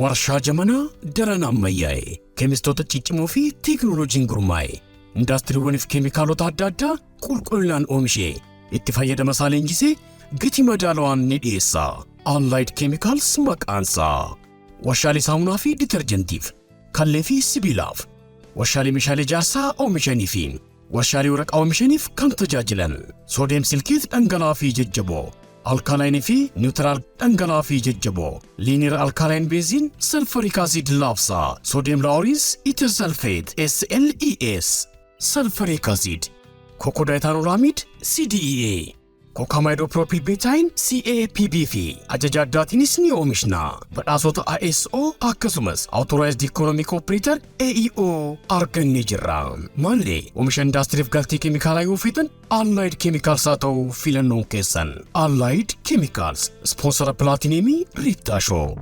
warshaa jamanaa daran ammayyaa'e keemistoota ciccimoo fi teekinooloojiin gurmaa'e indaastiriiwwaniif keemikaalota adda addaa qulqullinaan oomishee itti fayyadama isaa leenjisee gatii madaalawaan ni dhiyeessa. Allied Chemicals maqaansaa warshaalee saamunaa fi ditarjentiif kallee fi sibiilaaf warshaalee meeshaalee ijaarsaa oomishanii fi warshaalee waraqaa oomishaniif kan tajaajilan soodiyeem silkeet dhangala'aa fi jajjaboo alkaalaayinii fi niwutiraal dhangala'aa fi jajjaboo liiniir alkaalaayinii beeziin salfariik aasiid laabsaa soodiyeem laawuriis itir salfeet SLES salfariik aasiid kokodaayitaanoolaamiid CDEA kokaamaayidoo piroopilbeetaayin CAPB fi ajaja addaatiinis ni oomishna. Badhaasota ISO akkasumas Authorized Economic Operator AEO argannee jirra. Maallee oomisha indaastiriif galtii keemikaalaa yoo feetan Allied Chemicals haa ta'u filannoon keessan. Allied Chemicals sponsora pilaatineemii Riittaa Shoo.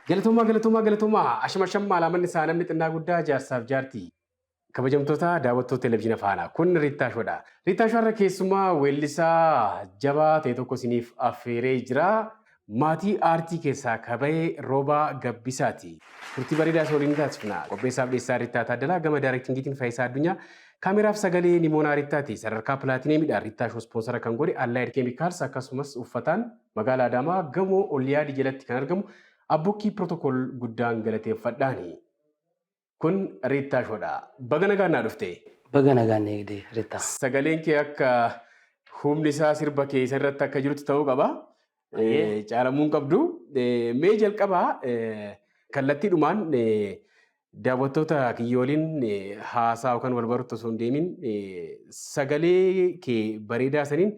Galatooma ashamashammaa laamanni isaa namni xinnaa guddaa jaarsaaf jaartii. Kabajamtoota daawwattoota televezyiina faana kun Riittaa Shoodha. Riittaa Shoo irra keessumaa weellisaa jabaa ta'e tokko isiniif affeeree jira. Maatii aartii keessaa kaba'ee Roobaa Gabbisaati. Turtii bareedaa isa waliin taasifna. Qopheessaaf dhiyeessaa Riittaa Taaddalaa gama daayirektingiitiin Faayisaa Addunyaa. Kaameraaf sagalee Nimoonaa Riittaati. Sadarkaa pilaatineemiidhaan Riittaa Shoo ispoonsara kan godhe Allied Chemicals akkasumas uffataan magaalaa Adaamaa gamoo Olliyaadii jalatti kan argamu Abbukkii Pirootokool guddaan galateeffadhaani. Kun Riittaa Shoodha. Baga nagaan naa dhufte. Baga nagaan eegdee Riittaa. Sagaleen kee akka humni isaa sirba kee irratti akka jirutti ta'uu qaba. Caalamuun qabdu. Mee jalqabaa kallattiidhumaan daawwattoota kiyya waliin haasaa yookaan wal baruutti osoo hin deemin sagalee kee bareedaa saniin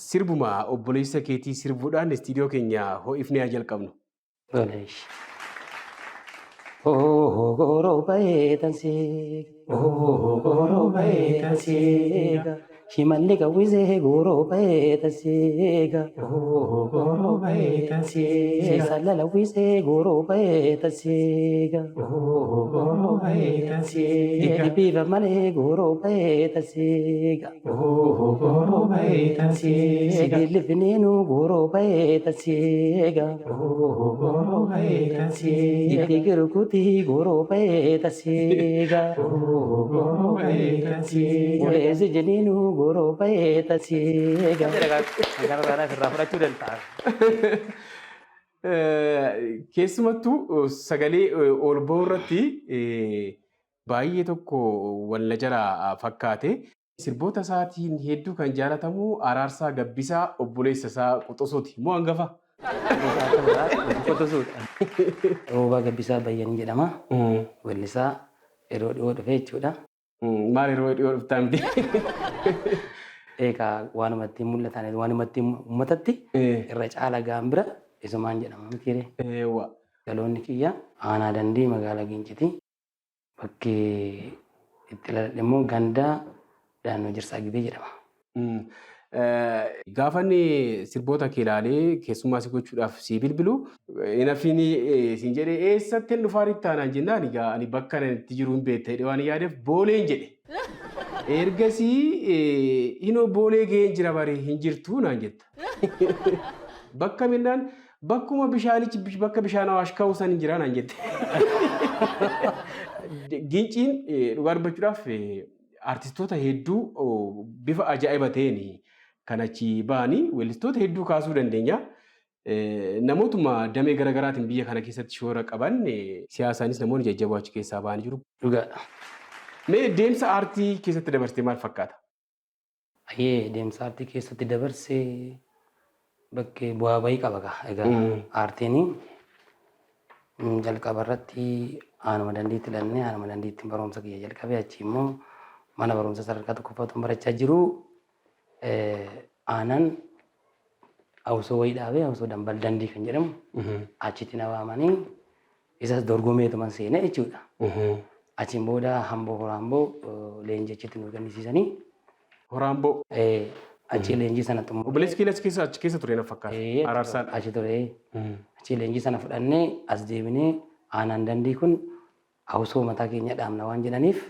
sirbuma obboleessa keetii sirbuudhaan istiidiyoo keenya ho'ifnee haa jalqabnu. Goro baetansiga, goro baetansiga. Shimalli kawise goro baetansiga, goro baetansiga. Salala wise goro baetansiga, goro baetansiga. Biba male goro baetansiga, goro baetansiga. Sigili finenu goro baetansiga, goro baetansiga. Digiru kuti goro baetansiga, goro baetansiga. Ulezi jeninu goro baetansiga. Agarra firra fudhachuu danda'a. Keessumattuu sagalee ol ba'uu irratti baay'ee tokko walla jala fakkaate. Sirboota isaatiin hedduu kan jaalatamu Araarsaa Gabbisaa obboleessa isaa Quxusuuti. Moo hangafa? Roobaa Gabbisaa Bayyanii jedhama. Weellisaa yeroo dhiyoo dhufe jechuudha. Maal yeroo dhiyoo dhuftaa miti? Egaa waanumatti mul'atan waanumatti uummatatti irra caala gaambira isumaan jedhama mitiire. Galoonni kiyya aanaa dandii magaalaa Ginciti. Bakki itti laladhe immoo gandaa daannoo Jirsaa Gibee jedhama. Gaafanni sirboota kee ilaalee keessummaa si gochuudhaaf si bilbilu nafiin siin jedhee eessatti dhufaa Riittaanaan jennaan ani bakka itti jiru hin beekne waan yaadeef booleen jedhe. Ergasii inoo boolee ga'een jira baree hin jirtu naan jetta. Bakka minnaan bakkuma bishaanichi bakka bishaan Awaash ka'uu san hin jira naan jette. Ginciin dhugaa dubbachuudhaaf artistoota hedduu bifa ajaa'iba ta'een kan achi ba'anii weellistoota hedduu kaasuu dandeenya. Namootuma damee garaagaraatiin biyya kana keessatti shoora qaban siyaasaanis namoonni jajjaboo achi keessaa ba'anii jiru. Dhugaadha. Mee deemsa aartii keessatti dabarsee maal fakkaata? Deemsa aartii keessatti dabarsee bakkee bu'aa bahii qaba. Egaa aartiin jalqaba irratti aanuma dandiitti ilaallee aanuma dandiitti barumsa kiyya jalqabee achi immoo mana barumsa sadarkaa tokkoffaa barachaa jiru. Aanaan awusoo wayii dhaabee awusoo dambal dandii kan jedhamu achitti na waamanii isas dorgomeetuman seenee jechuudha. Achiin booda hamboo horaamboo leenjii achitti nu organisiisanii. Horaamboo? Achi leenjii sana xumuree. Obboleessi keessa achi keessa ture na fakkaata. Araarsaan. Achi ture. Achi leenjii sana fudhannee as deebinee aanaan dandii kun awusoo mataa keenya dhaabna waan jedhaniif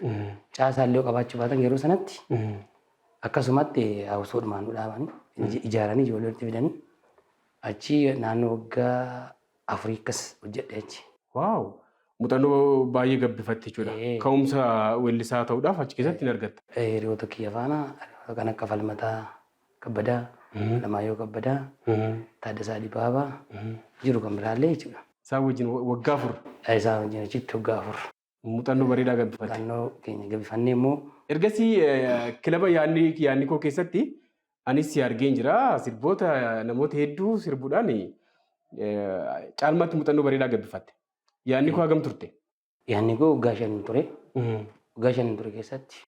caasaallee qabaachuu baatan yeroo sanatti akkasumatti awusoodhumaan nu dhaabanii ijaaranii ijoollee walitti fidanii achi naannoo waggaa afurii akkas hojjedhe jechi. Waaw! Muuxannoo baay'ee gabbifatte jechuudha. Ka'umsa weellisaa ta'uudhaaf achi keessatti hin argatta. Hiriyoota kiyya faana kan akka Falmataa Kabbadaa, Alamaayyoo Kabbadaa, Taaddasaa Dibaabaa jiru kan biraallee jechuudha. Isaan wajjin waggaa 4. Isaan wajjin achitti waggaa 4. Muuxannoo bareedaa gabbifatte. Muuxannoo keenya gabbifannee immoo. Ergasii kilaba yaadni koo keessatti anis si argeen jira. Sirboota namoota hedduu sirbuudhaan caalmaatti muuxannoo bareedaa gabbifatte. Yaadni koo hagam turte? Yaadni koo waggaa 5 ture. Waggaa 5 ture keessatti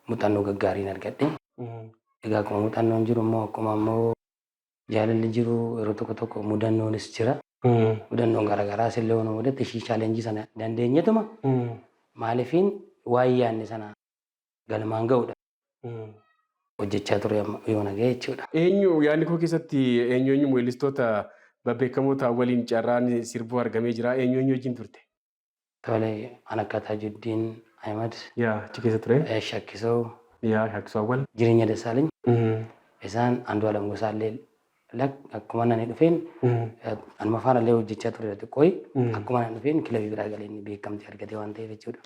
muuxannoo gaggaariin argadhe. Egaa akkuma muuxannoon jiru immoo akkuma immoo jaalalli jiru yeroo tokko tokko mudannoonis jira. Mudannoon garaagaraa sillee waan mudate ishii chaalenjii sana dandeenyetuma maaliifiin waa'ee yaadni sana galmaan ga'uudha. Hojjechaa ture yoo nagahee jechuudha. Yaadni koo keessatti eenyu weellistoota babbeekamoota waliin carraan sirbuu argamee jira. Eenyu wajjin turte? Tole an akka Taajuddiin Ahmad. Achi keessa ture? Shakkisoo. Shakkisoo awwal. Jireenya Dassaalany. Isaan Andu'aalam Gosaallee akkuma nani dhufeen anuma faana illee hojjechaa ture xiqqooyi. Akkuma nani dhufeen kilabii biraa galee inni beekamtii argate waan ta'eef jechuudha.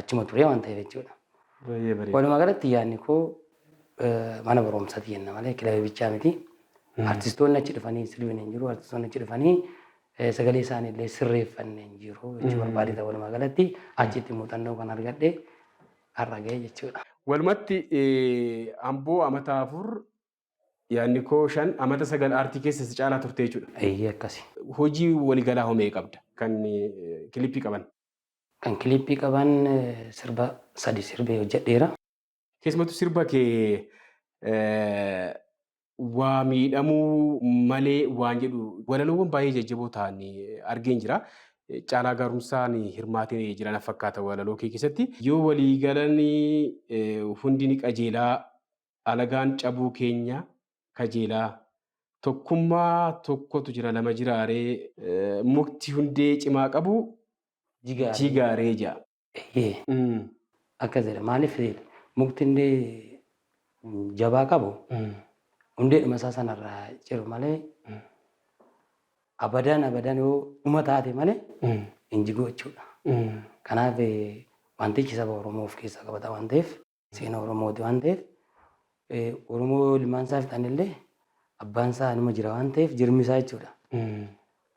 Achuma ture waan ta'eef jechuudha. Walumaa galatti yaadni koo mana barumsaati jenna malee kilabii bichaa miti. Artistoonni achi dhufanii sirbiin hin jiru. Artistoonni achi dhufanii sagalee isaanii illee sirreeffannee hin jiru. Jechuu barbaadita walumaa galatti achitti muuxannoo kan argadhe har'a ga'e jechuudha. Walumatti Amboo amata 4 yaadni koo 5 amata 9 aartii keessa si caalaa turte jechuudha. Akkasi. Hojii waliigalaa homee qabda kan kilippii qaban? Kan kilippii qaban sirba 3 sirbee hojjedheera. Keessumattuu sirba kee waa miidhamuu malee waan jedhu walaloowwan baay'ee jajjaboo ta'an argeen jira. Caalaa Gaarumsaan hirmaatee jiran fakkaata walaloo kee keessatti. Yoo walii galanii hundi ni qajeelaa alagaan cabuu keenya kajeelaa tokkummaa tokkotu jira lama jiraaree mukti hundee cimaa qabu jigaaree jaa. Akkas jedha maaliif mukti hundee jabaa qabu hundeedhuma isaa sanarraa jiru malee abadaan yoo dhuma taate malee hin jigu jechuudha. Kanaaf wantichi saba Oromoo of keessaa qabata waan ta'eef seenaa Oromooti waan ta'eef Oromoo ilmaan isaa fixan illee abbaan isaa nima jira waan ta'eef jirmi isaa jechuudha.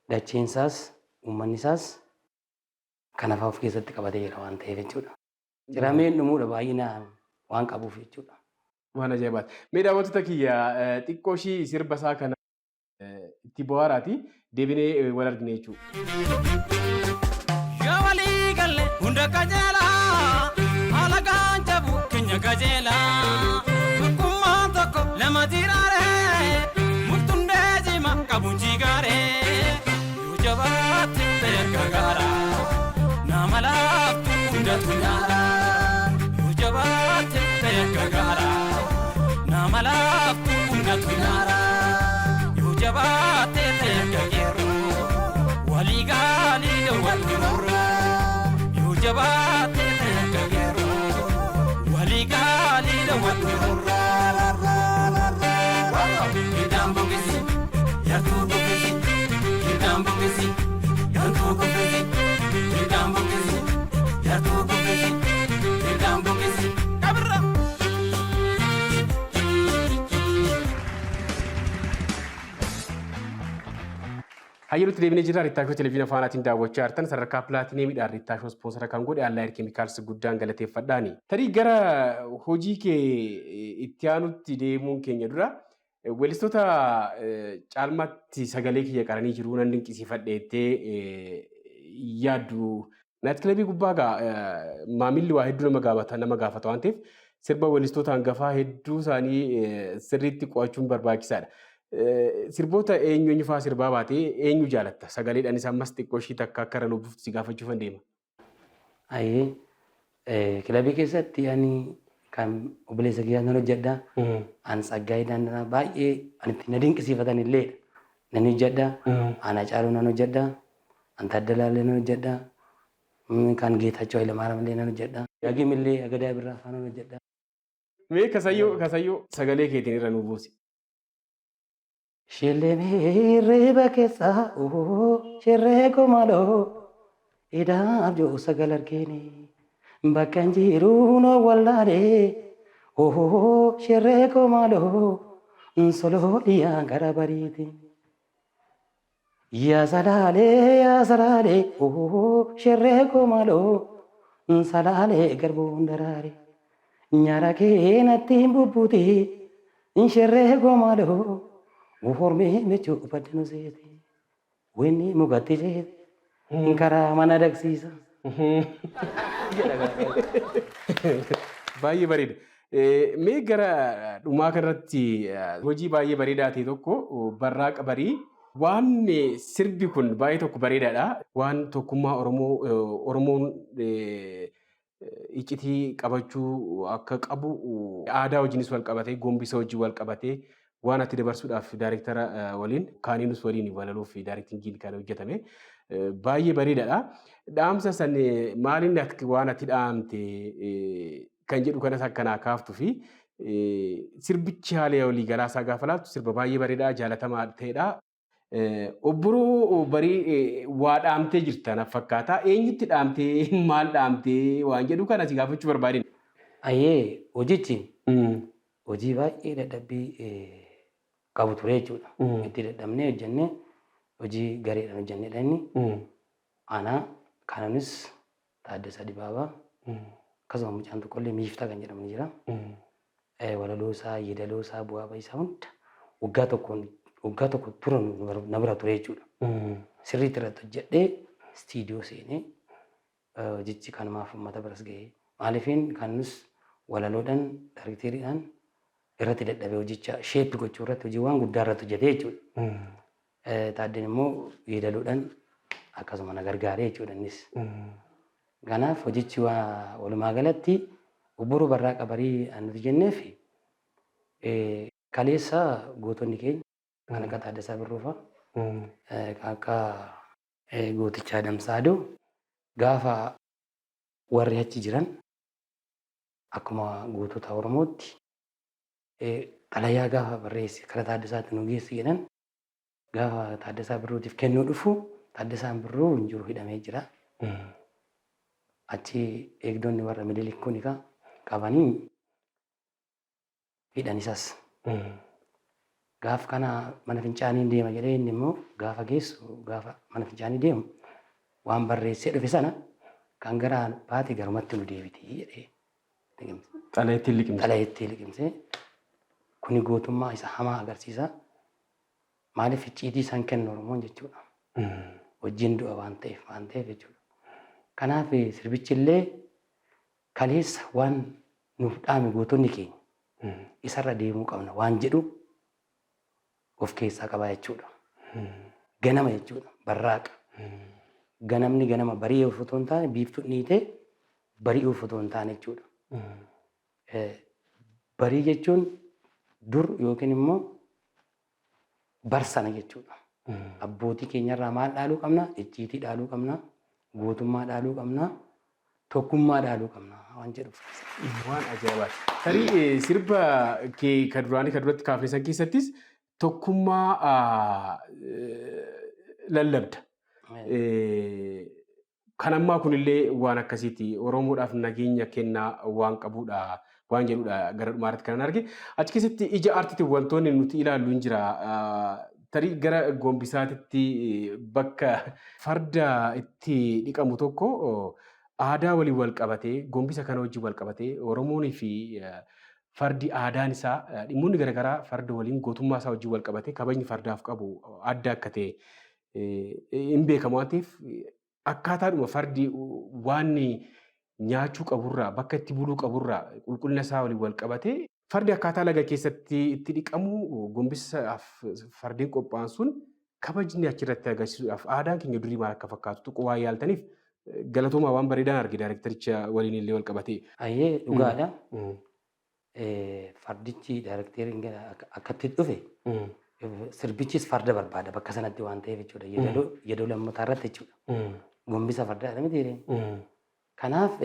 Dacheen isaas uummanni isaas kana fa'aa of keessatti qabatee jira waan ta'eef jechuudha. Jirameen dhumuudha baay'inaan waan qabuuf jechuudha. Waan ajaa'ibaati. Mee daawwattoota kiyya xiqqoo ishii sirba isaa kana itti bohaaraati deebinee wal argine jechuudha. Yoo walii galle hunda qajeelaa alagaan jabu keenya qajeelaa tokkummaa tokko lama jiraaree murtundee cimaa qabu jigaaree yoo jabaatte beeka gaaraa nama laaftu hundatu nyaaraa yoo jabaatte beeka gaaraa nama laaftu hundatu nyaaraa. Jabate teka gero waligali de waduro yo jabate teka gero waligali de waduro idambo kisi yatubo kisi idambo kisi yatubo kisi idambo kisi yatubo kisi idambo kisi kabra. Hayyaluutti deebinee jirra. Rittaashoo televezyiina faanaatiin daawwachaa jirtan sadarkaa pilaatineemiidhaan rittaashoo ispoonsara kan godhe Allaayir Keemikaalsi guddaan galateeffadhaani. Tarii gara hojii kee itti aanutti deemuun keenya dura weellistoota caalmaatti sagalee kiyya qaranii jiru nan dinqisiifadheettee yaaddu. Naayit kilabii gubbaa maamilli waa hedduu nama gaafata waan ta'eef sirba weellistoota hangafaa hedduu isaanii sirriitti qo'achuun barbaachisaadha. Sirboota eenyu fa'aa sirbaa baatee eenyu jaalatta? Sagaleedhaanis ammas xiqqoo ishii takka akka irra nuuf si gaafachuuf deema. Kilabii keessatti ani kan obboleessa kiyyaa nan hojjedha. Ani Tsaggaayee Daandanaa baay'ee ani itti na dinqisiifatan illee nan hojjedha. Ana Caaluu nan hojjedha. Ani Taaddalaa illee nan hojjedha. Kan Geetaachoo Hayilamaariyaam illee nan hojjedha. Yaagim illee Agadaa Birraa fa'aa nan hojjedha. Mee kasayyoo sagalee keetiin irra nu buusi. Shillemee reeba keessaa shirree komaloo idaaf joo sagal argeeni bakka hin jiru noo wallaalee shirree komaloo soloo dhiyaan gara bariiti. Yaa salaalee shirree komaloo salaalee garbuun daraare nyaara kee natti hin bubbuti shirree komaloo. Muhormee mechuu uffadde nu seete winni mugatti jeete karaa mana dagsiisa. Baay'ee bareeda. Mee gara dhumaa kanarratti hojii baay'ee bareedaa ta'e tokko Barraaqa Barii waan sirbi kun baay'ee tokko bareedaadha. Waan tokkummaa Oromoon iccitii qabachuu akka qabu aadaa wajjinis wal qabatee gombisa wajjin wal qabatee waan ati dabarsuudhaaf daayirektara waliin kaaniinus waliin walaluuf daayirektingiin kan hojjetame baay'ee bareedaadha. Dhaamsa san maaliin waan ati dhaamte kan jedhu kanas akkanaa kaaftuu fi sirbichi haala walii galaasaa gaafa laattu sirba baay'ee bareedaa jaalatamaa ta'edha. Obboroo Barii waa dhaamtee jirta na fakkaata. Eenyutti dhaamtee maal dhaamtee waan jedhu kanas gaafachuu barbaadina. Ayyee hojichi hojii baay'ee dadhabbii qabu ture jechuudha. Itti dadhabnee hojjennee hojii gareedhaan hojjennedha inni. Anaa kananis Taaddasaa Dibaabaa akkasuma mucaan tokkollee Miiftaa kan jedhamu jira. Walaloosaa, yeedaloosaa, bu'aa ba'isaa hunda waggaa tokko turan na bira ture jechuudha. Sirriitti irratti hojjedhee istiidiyoo seenee hojichi kanumaaf uummata biras gahee maaliifiin kanus walaloodhaan daayirekteriidhaan irratti dadhabee hojicha sheeppi gochuu irratti hojiiwwan guddaa irratti hojjetee jechuudha. Taaddeen immoo yeedaloodhaan akkasuma na gargaaree jechuudha innis. Kanaaf hojichi walumaa galatti obboroo Barraaqa Barii nuti jenneef kaleessa gootonni keenya kan akka Taaddasaa Birruufaa akka gootichaa Damsaadoo gaafa warri achi jiran akkuma gootota Oromootti xalayaa gaafa barreesse kara Taaddasaatti nu geessi jedhan gaafa Taaddasaa Birruutiif kennuu dhufu Taaddasaan Birruu hin jiru hidhamee jira. Achi eegdonni warra Minilik kun qabanii hidhan isas. Gaaf kana mana fincaanii deema jedhee inni immoo gaafa geessu gaafa mana fincaanii deemu waan barreessee dhufe sana kan gara baate garumatti nu deebitii jedhee. Xalayeetti liqimsee kuni gootummaa isa hamaa agarsiisa. Maaliif icciitii isaan kennu Oromoon jechuudha. Wajjin du'a waan ta'eef jechuudha. Kanaaf sirbichi illee kaleessa waan nuuf dhaame gootonni keenya isarra deemuu qabna waan jedhu of keessaa qaba jechuudha. Ganama jechuudha Barraaqa. Ganamni ganama barii uffatu hin taane biiftuu dhiitee barii uffatu hin taane jechuudha. Barii jechuun dur yookiin immoo barsana jechuudha. Abbootii keenyarraa maal dhaaluu qabna? Icciitii dhaaluu qabna. Gootummaa dhaaluu qabna. Tokkummaa dhaaluu qabna waan jedhuuf. Waan ajaa'ibaati. Tarii sirba kee kan duraanii kan duratti kaafne san keessattis tokkummaa lallabda. Kan ammaa kunillee waan akkasiiti. Oromoodhaaf nageenya kennaa waan qabudha waan jedhudha gara dhumaarratti kan arge. Achi keessatti ija aartiitiin wantoonni nuti ilaallu hin jira. Tarii gara gombisaatitti bakka farda itti dhiqamu tokko aadaa waliin wal qabatee gombisa kana wajjin wal qabatee Oromoonii fi fardi aadaan isaa dhimmoonni garaagaraa farda waliin gootummaa isaa wajjin wal qabatee kabajni fardaaf qabu adda akka ta'e hin beekamu waan ta'eef akkaataadhuma fardi waan nyaachuu qaburraa bakka itti buluu qaburraa qulqullina isaa waliin wal qabatee fardi akkaataa laga keessatti itti dhiqamu gombisaaf fardeen qophaa'an sun kabajni achirratti agarsiisuudhaaf aadaan keenya durii maal akka fakkaatu tuquu waan yaaltaniif galatoomaa waan bareedaan arge daayirektaricha waliin illee wal qabatee. Ayyee dhugaadha. Fardichi daayirekteriin akkatti dhufe sirbichis farda barbaada bakka sanatti waan ta'eef jechuudha. Yeedoo lammataa irratti jechuudha. Gombisa fardaadha miti jedhee. Kanaaf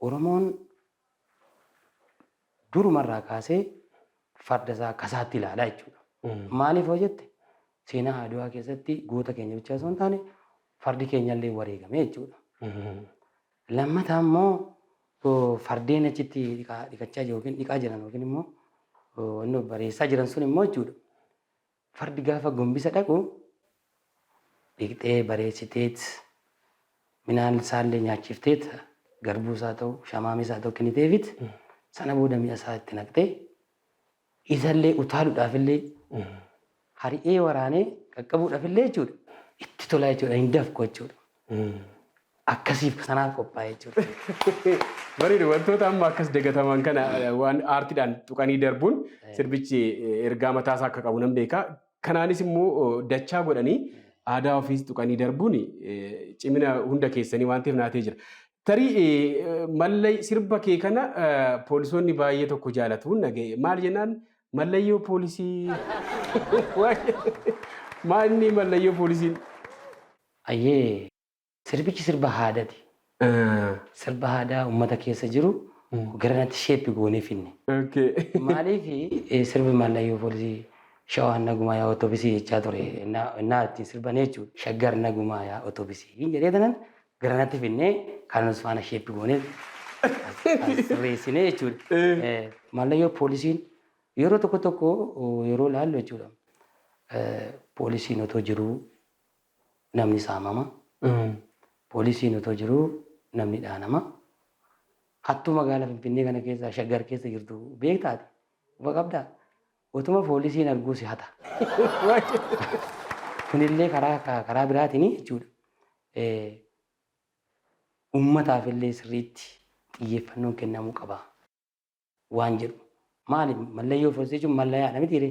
Oromoon durumarraa kaasee farda isaa kasaatti ilaalaa jechuudha. Maaliif hoo jette seenaa Adwaa keessatti goota keenya bichaa osoo hin taane fardi keenyallee wareegame jechuudha. Lammataa immoo fardeen achitti dhiqachaa jiru yookiin dhiqaa jiran yookiin immoo wanno bareessaa jiran sun immoo jechuudha. Fardi gaafa gombisa dhaqu dhiqxee bareessiteet midhaan isaallee nyaachifteet garbuu isaa ta'u shamaamis isaa ta'u kenniteefit sana booda mi'a isaa itti naqxee isallee utaaluudhaaf illee hari'ee waraanee qaqqabuudhaaf illee jechuudha. Itti tolaa jechuudha hin dafqu jechuudha. Akkasiif sanaaf qophaa'ee jechuudha. Bareedu wantoota amma akkas dagataman kana waan aartiidhaan tuqanii darbuun sirbichi ergaa mataasaa akka qabu nan beeka. Kanaanis immoo dachaa godhanii aadaa ofiis tuqanii darbuun cimina hunda keessanii waan ta'eef naatee jira. Tarii mallee sirba kee kana poolisoonni baay'ee tokko jaalatu nagee maal jennaan mallayyoo poolisii maal inni mallayyoo poolisiin? Ayyee sirbichi sirba aadaati. Sirba aadaa uummata keessa jiru garanatti sheeppi goonee finne. Maaliif sirbi mallayyoo poolisii shawaan nagumaa yaa otoobisii jechaa ture innaa ittiin sirban jechuudha. Shaggar nagumaa yaa otoobisii hin jedhee tanan garanatti finnee kan nus faana sheeppi goonee sirreessinee jechuudha. Mallayyoo poolisiin yeroo tokko tokko yeroo laallu jechuudha. Poolisiin otoo jiruu namni saamama. Poolisiin otoo jiruu namni dhaanama. Hattuu magaalaa Finfinnee kana keessa shaggar keessa jirtu beektaati. Ufa qabdaa. Otuma poolisiin arguu si hata. Kunillee karaa biraatiin jechuudha. Uummataaf illee sirriitti xiyyeeffannoon kennamuu qaba waan jedhu. Maali mallayyoo poolisii jechuun mallayyaadha miti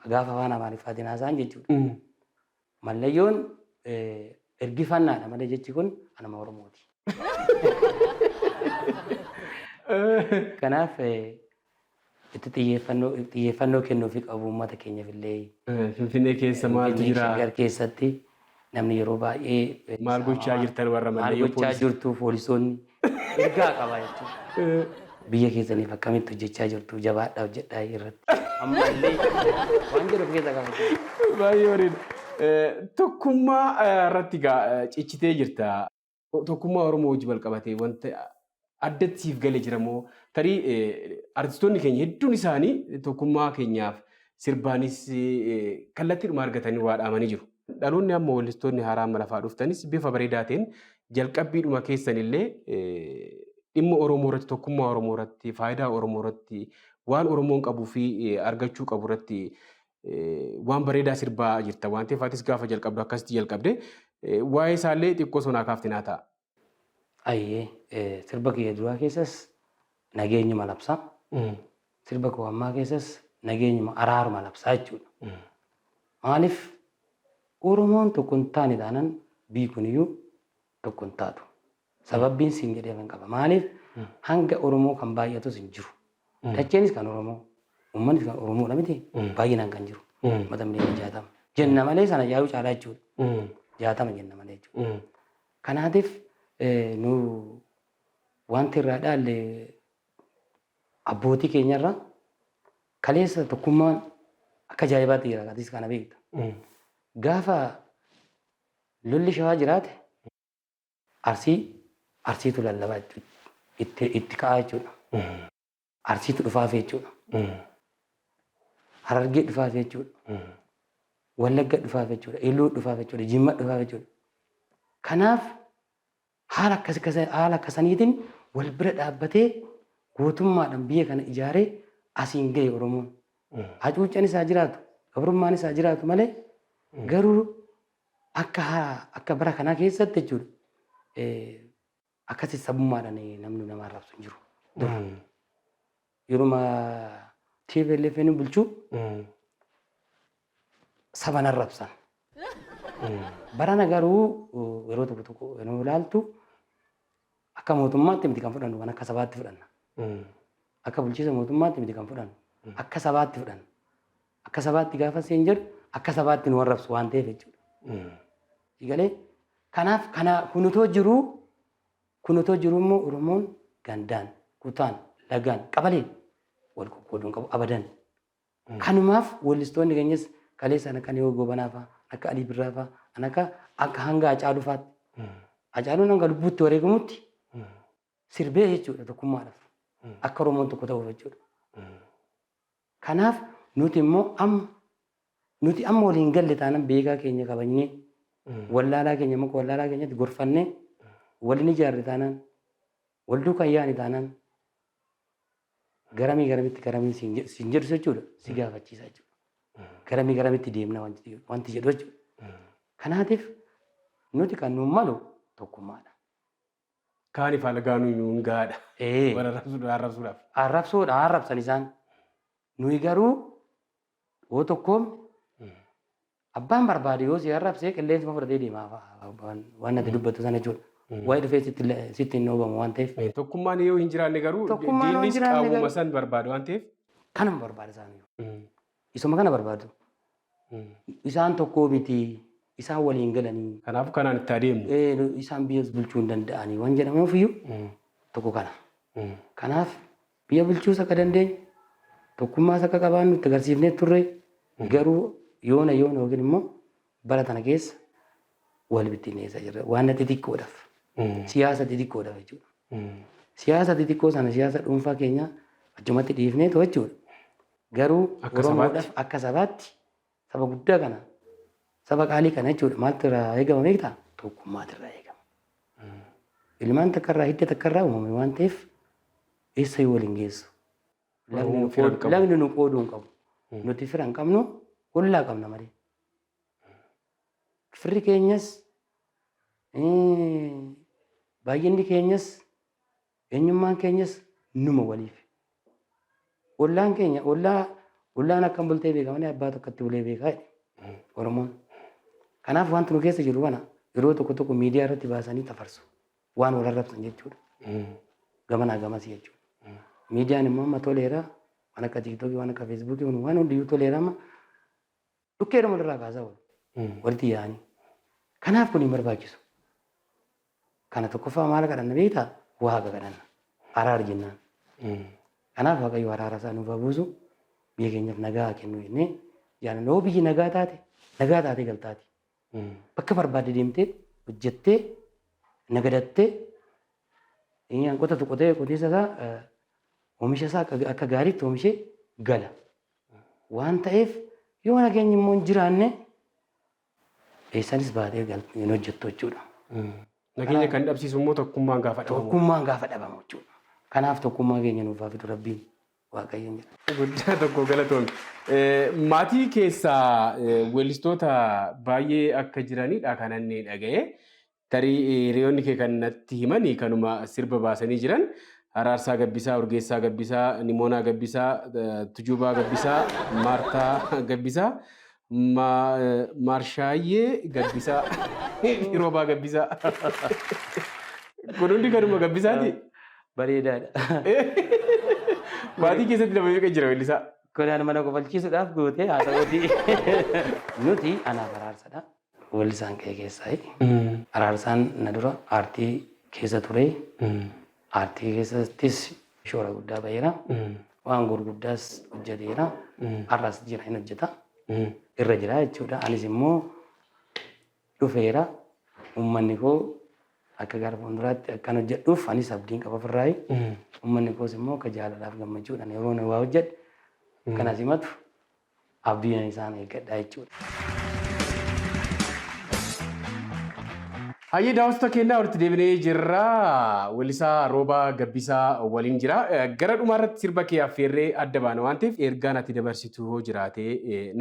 gaafa afaan Amaariffaatiin haasa'an jechuudha. Mallayyoon ergifannaadha malee jechi kun anama Oromooti. Kanaaf itti xiyyeeffannoo kennuufi qabu uummata keenyaaf illee. Finfinnee keessa maaltu jira? Shaggar keessatti namni yeroo baay'ee maal gochaa jirtan warra mallayyoo poolisii? Maal gochaa jirtu poolisoonni ergaa qaba jechuudha. Biyya keessaniif akkamitti hojjechaa jirtu jabaadhaa hojjedhaa irratti. Ammallee waan jedhu keessa qaba. Baay'ee bareeda. Tokkummaa irratti cichitee jirta. Tokkummaa Oromoo wajji wal qabatee wanta addatti siif galee jira moo tarii artistoonni keenya hedduun isaanii tokkummaa keenyaaf sirbaanis kallattiidhuma argatanii waa dhaamanii jiru. Dhaloonni amma weellistoonni haaraa amma lafaa dhuftanis bifa bareedaatiin jalqabbiidhuma keessanillee dhimma Oromoo irratti tokkummaa Oromoo irratti faayidaa Oromoo irratti waan Oromoon qabuu fi argachuu qabu irratti waan bareedaa sirbaa jirta waan ta'eef atis gaafa jalqabdu akkasitti jalqabde waa'ee isaallee xiqqoo sonaa kaafti naa ta'a. Ayyee sirba kiyya duraa keessas nageenyuma labsaa. Sirba koo ammaa keessas nageenyuma araaruma labsaa jechuudha. Maaliif Oromoon tokko hin taane taanan biyyi kuniyyuu tokko hin taatu. Sababbiin siin jedhee kan qaba. Maaliif hanga Oromoo kan baay'atus hin jiru. Dacheenis kan Oromoo, uummannis kan Oromoodha miti baay'inaan kan jiru. Uummata miliyoona 60. Jenna malee sana yaa'uu caalaa jechuudha. 60 jenna malee jechuudha. Kanaatiif nu wanti irraa dhaalle abbootii keenyarra kaleessa tokkummaan akka ajaa'ibaatti jira. Atis kana beekta. Gaafa lolli shawaa jiraate arsiitu lallabaa itti ka'aa jechuudha. Arsiitu dhufaafe jechuudha. Harargee dhufaafe jechuudha. Wallagga dhufaafe jechuudha. Iluu dhufaafe jechuudha. Jimma dhufaafe jechuudha. Kanaaf haala akkasaniitiin wal bira dhaabbatee gootummaadhaan biyya kana ijaaree asiin gahe Oromoon. Hacuuccaan isaa jiraatu, gabrummaan isaa jiraatu malee garuu akka bara kanaa keessatti jechuudha. Akkasii sabummaadhaan namni nama arrabsu hin jiru. Yeruma TPLF bulchuu saban arrabsan. Barana garuu yeroo tokko tokko yeroo ilaaltu akka mootummaatti miti kan fudhannu kan akka sabaatti fudhanna. Akka bulchiisa mootummaatti miti kan fudhannu akka sabaatti fudhanna. Akka sabaatti gaafa seen jedhu akka sabaatti nu arrabsu waan ta'eef jechuudha. Egalee kanaaf kunutoo jiruu immoo Oromoon gandaan, kutaan, lagaan, qabaleen wal qoqqooduun qabu abadan. Kanumaaf weellistoonni keenyas kaleessa akka Niyoo Gobanaa fa'a, akka Alii Birraa fa'a, akka hanga Hacaaluu fa'aatti. Hacaaluun hanga lubbuutti wareegamutti sirbee jechuudha tokkummaadhaaf. Akka Oromoon tokko ta'uuf jechuudha. Kanaaf nuti immoo amma waliin galle taanaan beekaa keenya kabajnee wallaalaa keenya muka wallaalaa keenyatti gorfannee waliin ijaarre taanaan wal duukaa yaa'ani taanaan garamitti siin jedhu jechuudha si gaafachiisa jechuudha. Garamitti deemna wanti jedhu jechuudha. Kanaatiif nuti kan nuun malu tokkummaadha. Kaaniif algaanuu nuun gaadha. Arrabsuudhaaf. Arrabsan isaan. Nuyi garuu yoo tokkoomne abbaan barbaade yoo si arrabsee qilleensa fudhatee deemaa waan ati dubbatu sana jechuudha. Waa'ee dhufee sitti hin oobamu waan ta'eef. Tokkummaan yoo hin jiraanne garuu diinnis qaamuma san barbaadu waan ta'eef. Kanuma barbaada isaanii. Isuma kana barbaadu. Isaan tokkoo miti. Isaan waliin galanii. Kanaaf kanaan itti adeemnu. Isaan biyya bulchuu hin danda'anii waan jedhamuuf iyyuu tokko kana. Kanaaf biyya bulchuus akka dandeenyu tokkummaas akka qabaannu itti agarsiifnee turre garuu yoona yookiin immoo bara tana keessa wal bittinneessaa jirra. Waan xixiqqoodhaaf. Siyaasa xixiqqoodhaaf jechuudha. Siyaasa xixiqqoo sana siyaasa dhuunfaa keenya achumatti dhiifnee jechuudha. Garuu Oromoodhaaf akka sabaatti saba guddaa kana saba qaalii kana jechuudha maaltu irraa eegama beektaa? Tokkummaatu irraa eegama. Ilmaan takka irraa hidda takka irraa uumame waan ta'eef eessayyuu waliin geessu. Lagni nu qooduu hin qabu. Nuti fira hin qabnu ollaa qabna malee. Firri keenyas baay'inni keenyas eenyummaan keenyas numa waliif. Ollaan keenya ollaan akkam bultee beeka malee abbaa tokkotti bulee beekaa jedhe Oromoon. Kanaaf wanti nu keessa jiru kana yeroo tokko miidiyaa irratti baasanii tafarsu waan wal arrabsan jechuudha. Gamanaa gamasii jechuudha. Miidiyaan immoo amma toleera waan akka tiiktookii waan akka feesbuukii waan hundiyyuu toleera amma dhukkeedha walirraa kaasaa walitti yaa'anii. Kanaaf kun hin barbaachisu. Kana tokkoffaa maal kadhanna beektaa? Waaqa kadhanna. Araara jennaan. Kanaaf Waaqayyo araara isaa nuuf buusu biyya keenyaaf nagaa kennu jennee jaalannoo biyyi nagaa taate galtaati. Bakka barbaadde deemtee hojjettee nagadattee qotiisa isaa oomisha isaa akka gaariitti oomishee gala. Waan ta'eef yoo nageenyi immoo hin jiraanne eessanis baatee hin hojjettu jechuudha. Nageenya kan dhabsiisu immoo tokkummaan gaafa dhabamu. Tokkummaan gaafa dhabamu jechuudha. Kanaaf tokkummaa keenya nuuf haa fidu Rabbiin Waaqayyoon jedha. Guddaa tokko galatoon. Maatii keessaa weellistoota baay'ee akka jiranidha kan inni dhaga'e. Tarii hiriyoonni kee kan natti himanii kanuma sirba baasanii jiran. Araarsaa Gabbisaa, Urgeessaa Gabbisaa, Nimoonaa Gabbisaa, Tujubaa Gabbisaa, Maartaa Gabbisaa, Maarshaayee Gabbisaa, Roobaa Gabbisaa. Kun hundi kanuma Gabbisaati. Bareedaadha. Maatii keessatti nama meeqa jira weellisaa? Kunaan mana kofalchiisuudhaaf gootee haa ta'uuti. Nuti anaaf araarsadha. Weellisaan kee keessaa. Araarsaan na dura aartii keessa ture. Aartii keessattis shoora guddaa baheera. Waan gurguddaas hojjeteera. Har'as jira hin hojjeta. Irra jira jechuudha. Anis immoo dhufeera. Uummanni koo akka gara fuulduraatti akkan hojjedhuuf anis abdiin qaba ofirraayi. Uummanni koos immoo akka jaalalaaf gammachuudhaan yeroo na waa hojjedhe kanas himatu abdiin isaan eeggadhaa jechuudha. Hayyee daawwattoota keenyaa walitti deebinee jirra. Weellisaa Roobaa Gabbisaa waliin jira. Gara dhumaarratti sirba kee affeerree adda baana waan ta'eef ergaan ati dabarsitu hoo jiraate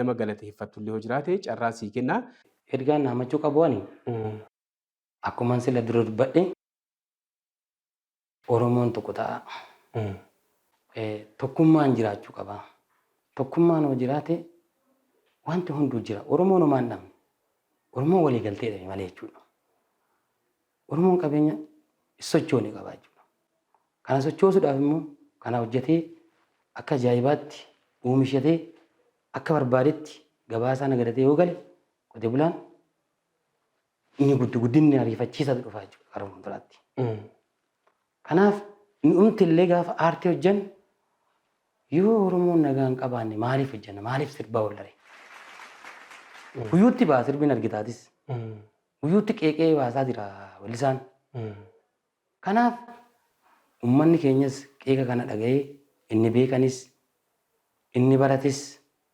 nama galateeffattu illee hoo jiraate carraa sii kenna. Ergaan naamachuu qabu ani akkuma sila dura dubbadhe Oromoon tokko ta'a. Tokkummaan jiraachuu qaba. Tokkummaan hoo jiraate wanti hunduu jira. Oromoon homaa hin dhabne. Oromoon walii galteedha malee jechuudha. Oromoon qabeenya sochooni qaba jechuudha. Kana sochoosuudhaaf immoo kana hojjetee akka ajaa'ibaatti oomishatee akka barbaadetti gabaasaa nagadatee yoo gale qotee bulaan inni guddinni ariifachiisaa dhufa jechuudha karaa fuulduraatti. Kanaaf nuti illee gaafa aartii hojjennu yoo Oromoon nagaa hin qabaanne maaliif hojjenna? Maaliif sirbaa oollare? Huyyuutti baasa sirbiin argitaatis. Huyyuutti qeeqee baasaa jira weellisaan. Kanaaf uummanni keenyas qeeqa kana dhaga'ee inni beekanis inni barates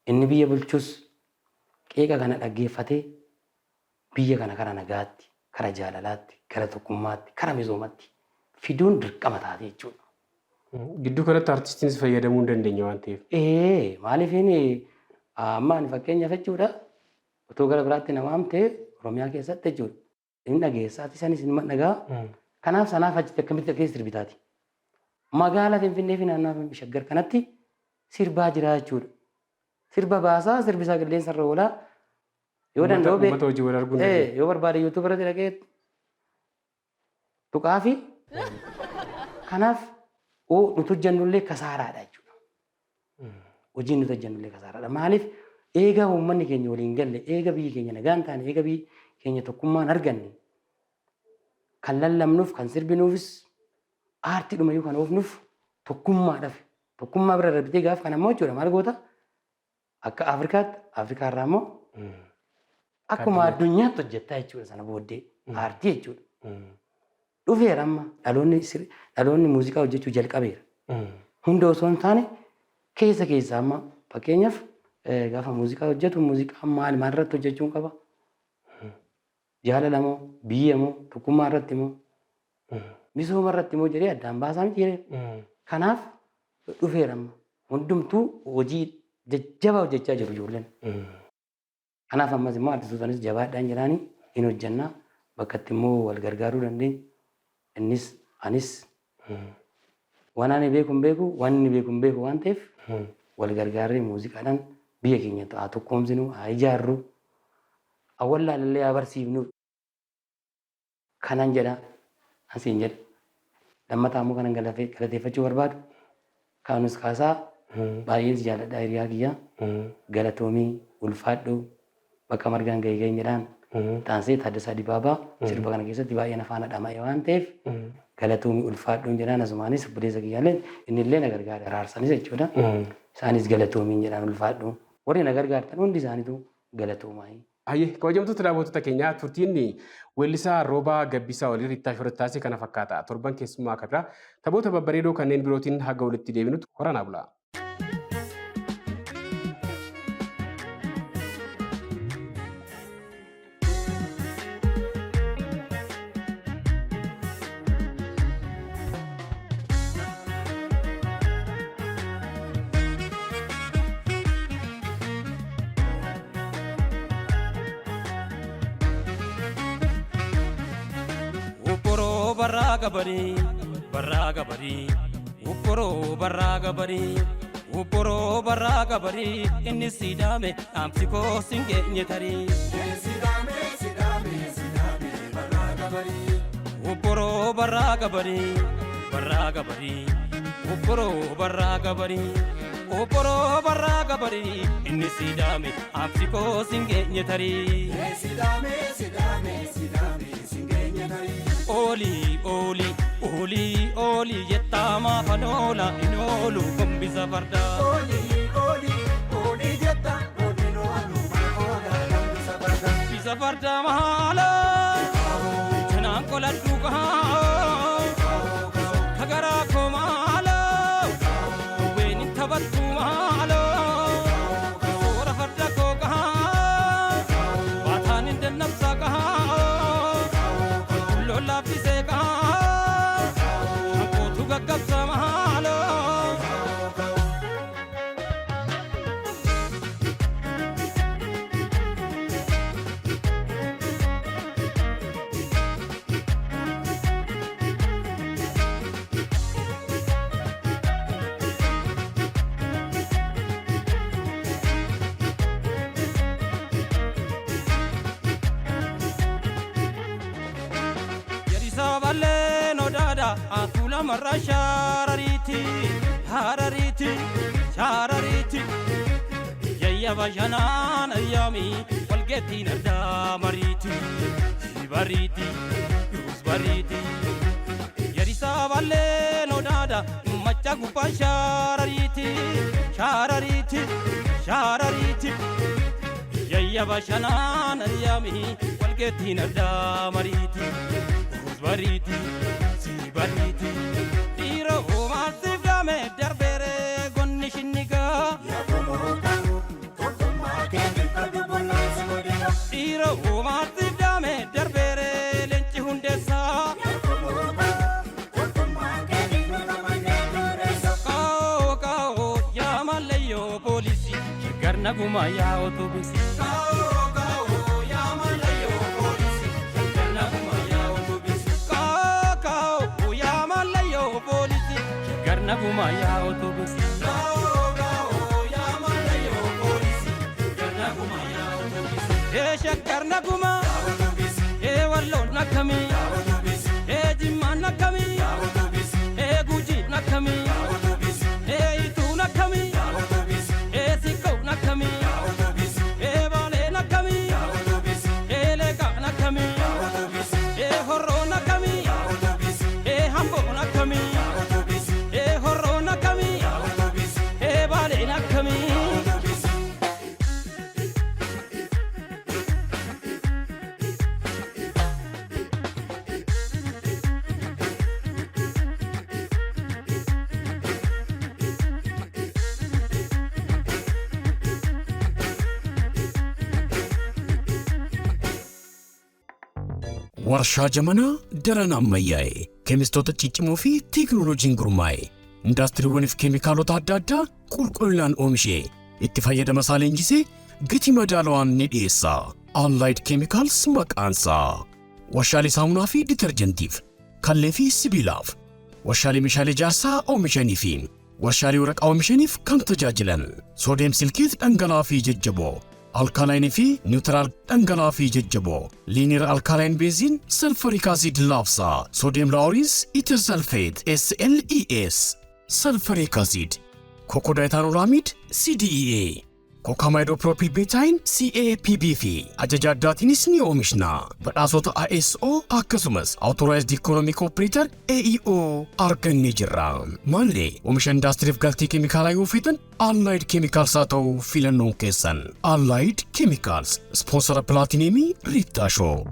inni biyya bulchus qeeqa kana dhaggeeffatee biyya kana kara nagaatti, kara jaalalaatti, kara tokkummaatti, kara misoomatti fiduun dirqama taate jechuudha. Gidduu kanatti artistiinis fayyadamuu hin dandeenye waan ta'eef. Maaliif amma ani fakkeenyaaf jechuudha otoo gara biraatti nama amtee Oromiyaa keessatti jechuudha. Inni dhageessaati isanis inni dhagaa. Kanaaf sanaaf achitti akkamitti dhageessi sirbitaati. Magaalaa Finfinnee fi naannoo Shaggar kanatti sirbaa jira jechuudha. Sirba baasaa sirbisaa qilleensa irra oolaa. Yoo danda'u yoo barbaade yuutuub irratti dhagee tuqaa fi kanaaf nuti hojjannullee kasaaraadha jechuudha. Hojiin nuti hojjannullee kasaaraadha. Maaliif eega uummanni keenya waliin galle, eega biyyi keenya nagaan taane, eega biyyi keenya tokkummaan arganne kan lallabnuuf, kan sirbinuufis aartiidhuma yoo kan oofnuuf tokkummaadhaaf. Tokkummaa bira darbitee gaaf kan ammoo jechuudha maal goota akka Afrikaarraa immoo akkuma addunyaatti hojjettaa jechuudha sana booddee aartii jechuudha. Dhufeera amma dhaloonni muuziqaa hojjechuu jalqabeera. Hunda osoo hin taane keessa amma fakkeenyaaf gaafa muuziqaa hojjetu muuziqaa maal irratti hojjechuu qaba? Jaalala moo biyya moo tokkummaa irratti moo misooma irratti moo jedhee addaan baasaa miti jedhee. Kanaaf dhufeera amma hundumtuu hojii jajjabaa hojjechaa jiru ijoolleen. Kanaaf ammas immoo artistootaanis jabaadhaan jedhaanii hin hojjannaa bakka itti immoo wal gargaaruu dandeenya. Innis anis waan ani beeku hin beeku waan inni beeku hin beeku waan ta'eef wal gargaarree muuziqaadhaan biyya keenya haa tokkoomsinu haa ijaarru awwaallallee haa barsiifnu kanan jedha asiin jedha. Lammataa immoo kanan galateeffachuu barbaadu kaanus kaasaa baay'ees jaalladhaa hiriyaa kiyyaa galatoomii ulfaadhu bakka margaan gahee jedhaan Taansee Taaddasaa Dibaabaa sirba kana keessatti baay'ee afaan dhama'e waan ta'eef galatoomii ulfaadhuun jedhaan asumaanis obboleessa kiyyaaleen inni illee na gargaara araarsanis jechuudha. Isaanis galatoomiin jedhaan ulfaadhu warri na gargaartan hundi isaaniitu galatoomaa. Kabajamtoota daawwattoota keenyaa turtiin weellisaa Roobaa Gabbisaa waliin Riittaa Shorrottaasee kana fakkaata. Torban keessummaa akka biraa taphoota babbareedoo kanneen birootiin haga walitti deebinutti horanaa bulaa. Barraga bari, upporo barraga bari, inni sidame amsiko singe nyetari. Sidame, barraga bari. Upporo barraga bari, upporo barraga bari, inni sidame amsiko singe nyetari. Sidame, singe nyetari. Oli jettama fanola inolu kombisa farda. Oli jetta inolu fanola kombisa farda. Bisa farda mahala janaan kola duuka kagara ko mahala weeni tabattu mahala soora farda ko kaha baataanin dannabsa kaha lola bise kaha. Atula marra sharariti Yayya bajanan ayami walgeti narda mariti Sibariti Yus bariti Yarisa valle no dada macha gupa sharariti biyya bashanaan ayyaami walgeettiin addaa mariiti urus bariiti si bariiti dhiira uumaatiif gaame darbeere gonni shinnigaa dhiira uumaatiif gaame darbeere leenci hundeessaa kaa'oo yaa mallayyo poolisi naguma ya autobus kaa'oo yaa mallayyo poolisi naguma ya autobus kaa'oo yaa mallayyo poolisi naguma ya autobus kaa'oo yaa mallayyo poolisi naguma ya autobus shakkar naguma autobus wallo nakami autobus jimma nakami autobus guji nakami autobus itu nakami nakami autobus bale nakami autobus leka nakami autobus horro nakami autobus hambo nakami autobus horro nakami autobus bale nakami autobus warshaa jamanaa daran ammayyaa'e keemistoota ciccimoo fi teekinooloojiin gurmaa'e indaastiriiwwaniif keemikaalota adda addaa qulqullinaan oomishee itti fayyadama isaa leenjisee gatii madaalawaan ni dhiyeessa. Allied Chemicals maqaansaa warshaalee saamunaa fi ditarjentiif kallee fi sibiilaaf warshaalee meeshaalee ijaarsaa oomishanii fi warshaalee waraqaa oomishaniif kan tajaajilan soodiyem silkeet dhangala'aa fi jajjaboo alkaalaayinii fi niwutiraal dhangala'aa fi jajjaboo liiniir alkaalaayinii beeziin salfariik aasiid laabsaa soodiyem laawuriis itersalfeet SLES salfariik aasiid kokodaayitaanoolaamiid CDEA kokaamaayidoopiroopilbeetaayin CAPB fi ajaja addaatiinis ni oomishna. Badhaasota ISO akkasumas Authorized Economic Operator AEO argannee jirra. Maallee oomisha indaastiriif galtii keemikaalaa yoo feetan Allied Chemicals haa ta'u filannoon keessan. Allied Chemicals, sponsora Plaatineemii Riitaa Shoo.